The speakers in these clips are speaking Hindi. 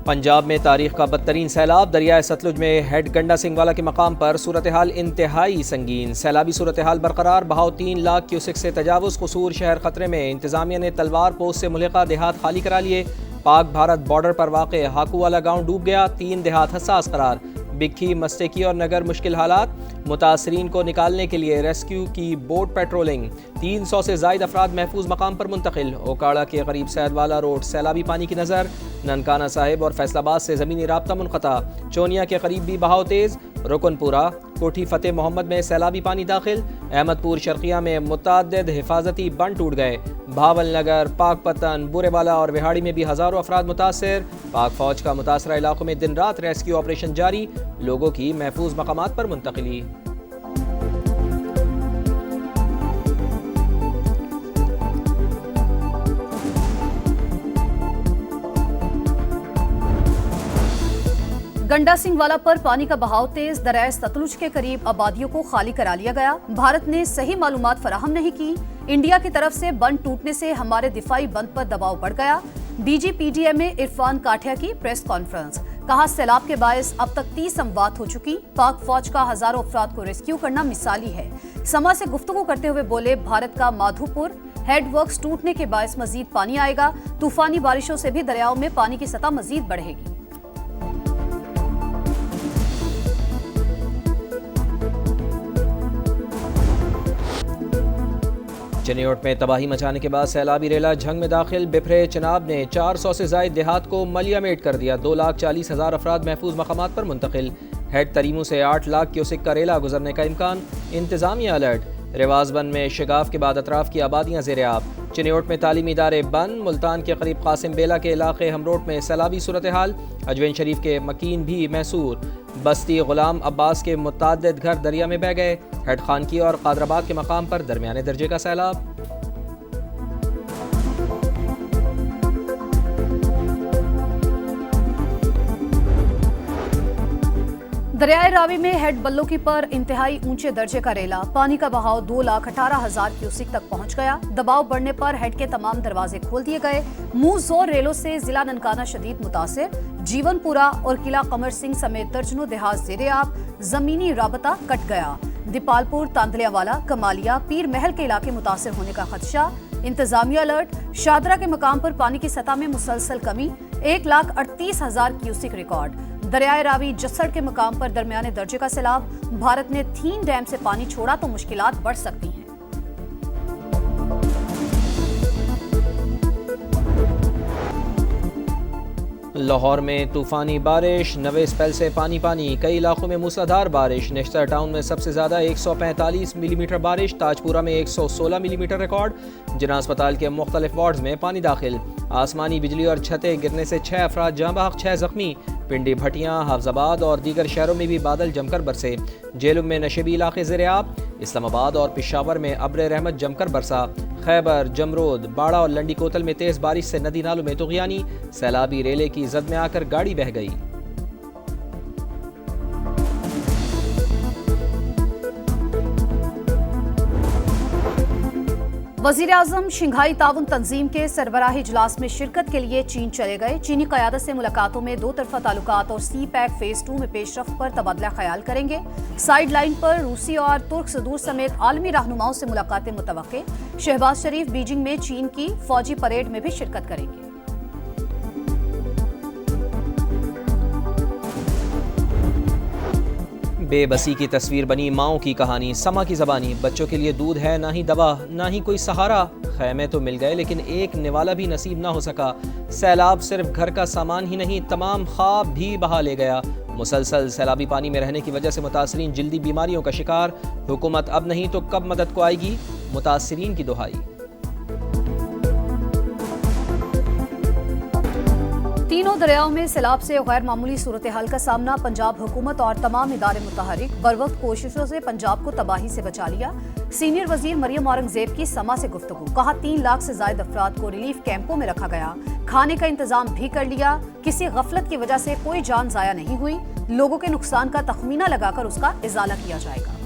पंजाब में तारीख का बदतरीन सैलाब। दरियाए सतलुज में हेड गंडा सिंह वाला के मकाम पर सूरत हाल इंतहाई संगीन। सैलाबी सूरत हाल बरकरार। बहाव 3 लाख क्यूसिक से तजावुज। कसूर शहर खतरे में। इंतजामिया ने तलवार पोस्ट से मुल्का देहात खाली करा लिए। पाक भारत बॉर्डर पर वाक़े हाकू वाला गाँव डूब गया। 3 देहात हसास करार। बिक्खी, मस्तेकी और नगर मुश्किल हालात। मुतासरीन को निकालने के लिए रेस्क्यू की बोट पेट्रोलिंग। 300 से जायद अफराद महफूज मकाम पर मुंतकिल। ओकाड़ा के करीब सैदवाला रोड सैलाबी पानी की नज़र। ननकाना साहिब और फैसलाबाद से ज़मीनी राब्ता मुनक़ता। चोनिया के करीब भी बहाव तेज़। रुकनपुरा, कोठी फतेह मोहम्मद में सैलाबी पानी दाखिल। अहमदपुर शर्किया में मुतअद्दिद हिफाजती बंद टूट गए। भावल नगर, पाकपतन, बुरेवाला और विहाड़ी में भी हज़ारों अफराद मुतासर। पाक फौज का मुतासरा इलाकों में दिन रात रेस्क्यू ऑपरेशन जारी। लोगों की महफूज मकामात पर मुंतकिली। गंडा सिंह वाला पर पानी का बहाव तेज। दरियाए सतलुज के करीब आबादियों को खाली करा लिया गया। भारत ने सही मालूमात फराहम नहीं की। इंडिया की तरफ से बंद टूटने से हमारे दिफाई बंद पर दबाव बढ़ गया। डीजी पीडीएम में इरफान काठिया की प्रेस कॉन्फ्रेंस। कहा, सैलाब के बायस अब तक 30 अमवात हो चुकी। पाक फौज का हजारों अफराद को रेस्क्यू करना मिसाली है। समा से गुफ्तगू करते हुए बोले, भारत का माधोपुर हेडवर्क्स टूटने के बायस मजीद पानी आएगा। तूफानी बारिशों से भी दरियाओं में पानी की सतह मजीद बढ़ेगी। चिन्योट में तबाही मचाने के बाद सैलाबी रेला झंग में दाखिल। बिफरे चिनाब ने 400 से जायद देहात को मलियामेट कर दिया। 2,40,000 अफराद महफूज मकामात पर मुंतकिल। हेड तरीमू से 8 लाख क्यूसिक का रेला गुजरने का इम्कान। इंतजामिया अलर्ट। रिवाजबंद में शिगाफ के बाद अतराफ की आबादियाँ ज़ेर आब। चिन्योट में तालीमी इदारे बंद। मुल्तान के करीब कासिम बेला के इलाके हमरोट में सैलाबी सूरत हाल। अजवैन शरीफ के मकीन भी मैसूर। बस्ती गुलाम अब्बास के मुतअद्दिद घर दरिया में बह गए। हेड खानकी और कादराबाद के मकाम पर दरमियाने दर्जे का सैलाब। दरियाए रावी में हेड बल्लोकी पर इंतहाई ऊंचे दर्जे का रेला। पानी का बहाव 2,18,000 क्यूसिक तक पहुंच गया। दबाव बढ़ने पर हेड के तमाम दरवाजे खोल दिए गए। मुंह जोर रेलों से जिला ननकाना शदीद मुतासिर। जीवनपुरा और किला कमर सिंह समेत दर्जनों देहात ज़ेरे आब। जमीनी राबता कट गया। दीपालपुर, तांदलियावाला, कमालिया, पीर महल के इलाके मुतासिर होने का खदशा। इंतजामिया अलर्ट। शादरा के मकाम पर पानी की सतह में मुसलसल कमी। 1,38,000 क्यूसिक रिकॉर्ड। दरियाए रावी जसड़ के मकाम पर दरमियाने दर्जे का सैलाब। भारत ने थीन डैम से पानी छोड़ा तो मुश्किलात बढ़ सकती हैं। लाहौर में तूफानी बारिश। नवे स्पेल से पानी पानी। कई इलाकों में मूसलाधार बारिश। नेश्तर टाउन में सबसे ज्यादा 145 मिलीमीटर बारिश। ताजपुरा में 116 मिलीमीटर रिकॉर्ड। जिना अस्पताल के मुख्तलिफ वार्ड्स में पानी दाखिल। आसमानी बिजली और छतें गिरने से 6 अफराद जाँ बहक, 6 जख्मी। पिंडी, भटियां, हाफजाबाद और दीगर शहरों में भी बादल जमकर बरसे। जेलुम में नशेबी इलाके ज़ेरे आब। इस्लामाबाद और पेशावर में अब्र रहमत जमकर बरसा। खैबर, जमरोद, बाड़ा और लंडी कोतल में तेज बारिश से नदी नालों में तुग़यानी। सैलाबी रेले की जद में आकर गाड़ी बह गई। वज़ीर आज़म शंघाई ताउन तंजीम के सरबराही इजलास में शिरकत के लिए चीन चले गए। चीनी क़यादत से मुलाकातों में 2 तरफ़ा ताल्लुकात और सी पैक फेज़ 2 में पेशरफ्त पर तबादला ख्याल करेंगे। साइड लाइन पर रूसी और तुर्क सदूर समेत आलमी रहनुमाओं से मुलाकातें मुतवक्के। शहबाज शरीफ बीजिंग में चीन की फौजी परेड में भी शिरकत करेंगे। बेबसी की तस्वीर बनी माओं की कहानी। समा की ज़बानी। बच्चों के लिए दूध है, ना ही दवा, ना ही कोई सहारा। खैमे तो मिल गए लेकिन एक निवाला भी नसीब ना हो सका। सैलाब सिर्फ घर का सामान ही नहीं, तमाम ख्वाब भी बहा ले गया। मुसलसल सैलाबी पानी में रहने की वजह से मुतासरीन जल्दी बीमारियों का शिकार। हुकूमत अब नहीं तो कब मदद को आएगी? मुतासरीन की दुहाई। तीनों दरियाओं में सैलाब से गैर मामूली सूरत हाल का सामना। पंजाब हुकूमत और तमाम इदारे मुतहरिक। बरवक्त कोशिशों से पंजाब को तबाही से बचा लिया। सीनियर वजीर मरियम औरंगजेब की समा से गुफ्तगू। कहा, 3 लाख से ज्यादा अफराद को रिलीफ कैंपों में रखा गया। खाने का इंतजाम भी कर लिया। किसी गफलत की वजह से कोई जान जाया नहीं हुई। लोगों के नुकसान का तखमीना लगाकर उसका इजाला किया जाएगा।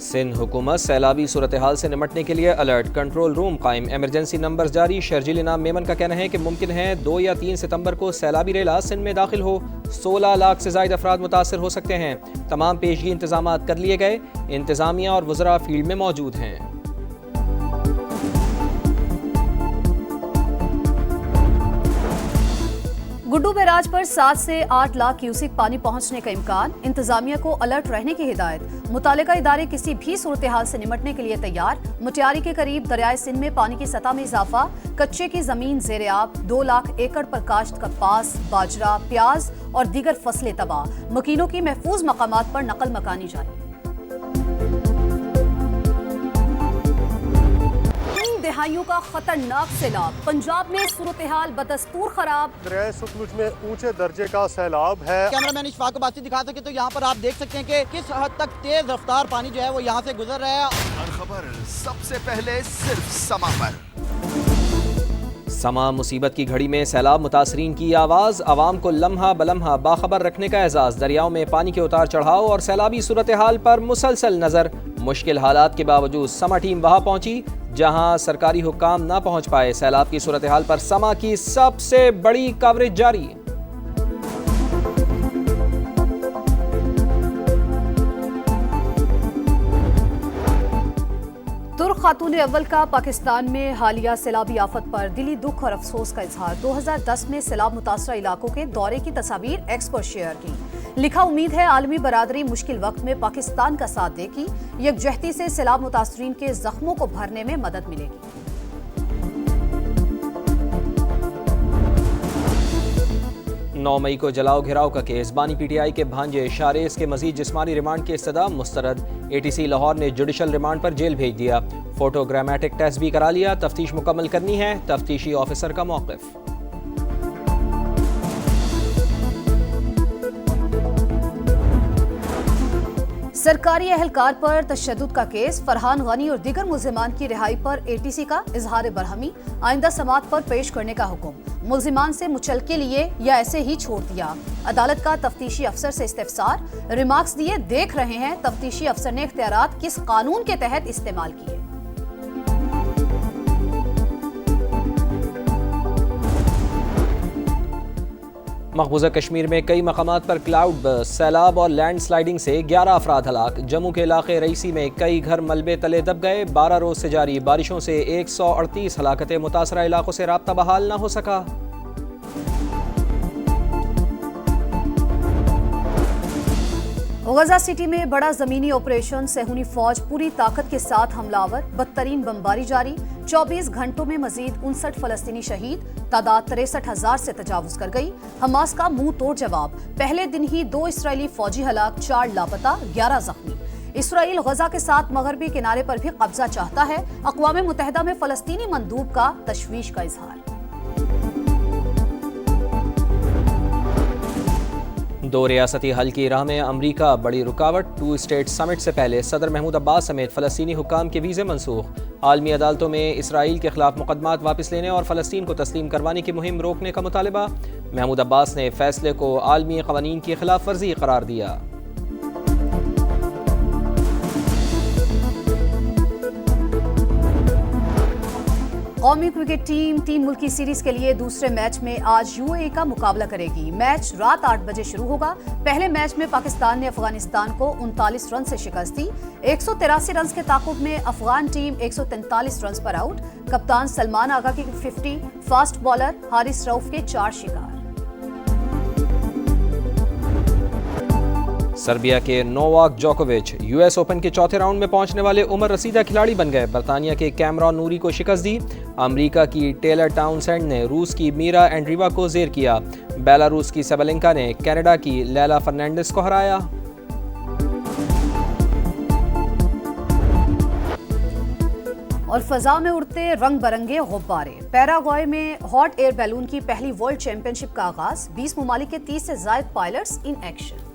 सिंध हुकूमत सैलाबी सूरत हाल से निमटने के लिए अलर्ट, कंट्रोल रूम कायम, इमरजेंसी नंबर्स जारी। शर्जील इनाम मेमन का कहना है कि मुमकिन है 2 या 3 सितंबर को सैलाबी रेला सिंध में दाखिल हो। 16 लाख से ज्यादा अफराद मुतासर हो सकते हैं। तमाम पेशगी इंतजाम कर लिए गए। इंतजामिया और वज़रा फील्ड में मौजूद हैं। गुड्डू बैराज पर 7 से 8 लाख क्यूसिक पानी पहुंचने का इम्कान, इंतजामिया को अलर्ट रहने की हिदायत। मुतालिका इदारे किसी भी सूरत हाल से निमटने के लिए तैयार। मुटियारी के करीब दरियाए सिंध में पानी की सतह में इजाफा, कच्चे की जमीन ज़ेरे आब, 2 लाख एकड़ पर काश्त कपास, बाजरा, प्याज और दीगर फसलें तबाह। मकीनों की महफूज मकामात पर नकल मकानी जारी। दहाइयों का खतरनाक सैलाब, पंजाब में सूरत हाल बदस्तूर खराब। दरियाए सतलुज में ऊंचे दर्जे का सैलाब है। कैमरामैन इशफाक अब्बासी दिखा सके तो यहाँ पर आप देख सकते हैं कि किस हद तक तेज रफ्तार पानी जो है वो यहाँ से गुजर रहा है। हर खबर सबसे पहले सिर्फ समा पर। समा मुसीबत की घड़ी में सैलाब मुतासरीन की आवाज़, आवाम को लम्हा बलम्हा बाखबर रखने का एजाज़। दरियाओं में पानी के उतार चढ़ाव और सैलाबी सूरत हाल पर मुसलसल नज़र। मुश्किल हालात के बावजूद समा टीम वहाँ पहुंची जहां सरकारी हुक्काम ना पहुंच पाए। सैलाब की सूरत हाल पर समा की सबसे बड़ी कवरेज जारी। तुर्क खातून अव्वल का पाकिस्तान में हालिया सैलाबी आफत पर दिली दुख और अफसोस का इजहार। 2010 में सैलाब मुतासरा इलाकों के दौरे की तस्वीर एक्स पर शेयर की। लिखा, उम्मीद है आलमी बरादरी मुश्किल वक्त में पाकिस्तान का साथ देगी। यकजहती से सैलाब मुतासरीन के जख्मों को भरने में मदद मिलेगी। 9 मई को जलाओ घिराव का केस, बानी पीटीआई के भांजे शारेस के मजीद जिस्मानी रिमांड की इस्तदा मुस्तरद। ATC लाहौर ने जुडिशल रिमांड पर जेल भेज दिया। फोटोग्रामेटिक टेस्ट भी करा लिया। तफ्तीश मुकम्मल करनी है, तफ्तीशी ऑफिसर का मौक़िफ़। सरकारी एहलकार पर तशद्दुद का केस, फरहान गनी और दीगर मुल्जिमान की रिहाई पर ATC का इजहार बरहमी, आइंदा समात पर पेश करने का हुक्म। मुल्जिमान से मुचलके लिए या ऐसे ही छोड़ दिया। अदालत का तफ्तीशी अफसर से इस्तिफसार, रिमार्क्स दिए, देख रहे हैं तफ्तीशी अफसर ने इख्तियारात किस कानून के तहत इस्तेमाल किए। मकबूजा कश्मीर में कई मकामात पर क्लाउड बर्स्ट, सैलाब और लैंड स्लाइडिंग से 11 अफराद हलाक। जम्मू के इलाके रईसी में कई घर मलबे तले दब गए। 12 रोज से जारी बारिशों से 138 हलाकतें, मुतासरा इलाकों से राब्ता बहाल न हो सका। गजा सिटी में बड़ा जमीनी ऑपरेशन, सेहूनी फौज पूरी ताकत के साथ हमलावर, बदतरीन बमबारी जारी। 24 घंटों में मजीद 59 फलस्तीनी शहीद, तादाद 63,000 से तजावुज कर गई। हमास का मुंह तोड़ जवाब, पहले दिन ही 2 इसराइली फौजी हलाक, 4 लापता, 11 जख्मी। इसराइल गजा के साथ मगरबी किनारे पर भी कब्जा चाहता है। अक़वाम मुत्तहिदा में फलस्तीनी मंदूब का तशवीश का इजहार। 2 रियासती हल की राह में अमरीका बड़ी रुकावट। 2 स्टेट समिट से पहले सदर महमूद अब्बास समेत फ़लस्तीनी हुक्काम के वीज़े मनसूख। आलमी अदालतों में इसराइल के खिलाफ मुकदमात वापस लेने और फ़लस्तीन को तस्लीम करवाने की मुहिम रोकने का मुतालबा। महमूद अब्बास ने फैसले को आलमी क़वानीन की खिलाफ वर्जी करार दिया। कौमी क्रिकेट टीम 3 मुल्की सीरीज के लिए दूसरे मैच में आज UAE का मुकाबला करेगी। मैच रात 8 बजे शुरू होगा। पहले मैच में पाकिस्तान ने अफगानिस्तान को 39 रन से शिकस्त दी। 183 रन के ताकुब में अफगान टीम 143 रन पर आउट। कप्तान सलमान आगा की 50, फास्ट बॉलर हारिस रऊफ के 4 शिकार। सर्बिया के नोवाक जोकोविच US ओपन के चौथे राउंड में पहुंचने वाले उम्र रसीदा खिलाड़ी बन गए। बरतानिया के कैमरॉन नूरी को शिकस्त दी। अमेरिका की टेलर टाउनसेंड ने रूस की मीरा एंड्रीवा को जेर किया। बेलारूस की सेबलेंका ने कनाडा की लैला फर्नांडिस को हराया। और फजा में उड़ते रंग बरंगे गुब्बारे। पैराग्वे में हॉट एयर बैलून की पहली वर्ल्ड चैंपियनशिप का आगाज। 20 ममालिक के 30 से ज्यादा पायलट्स इन एक्शन।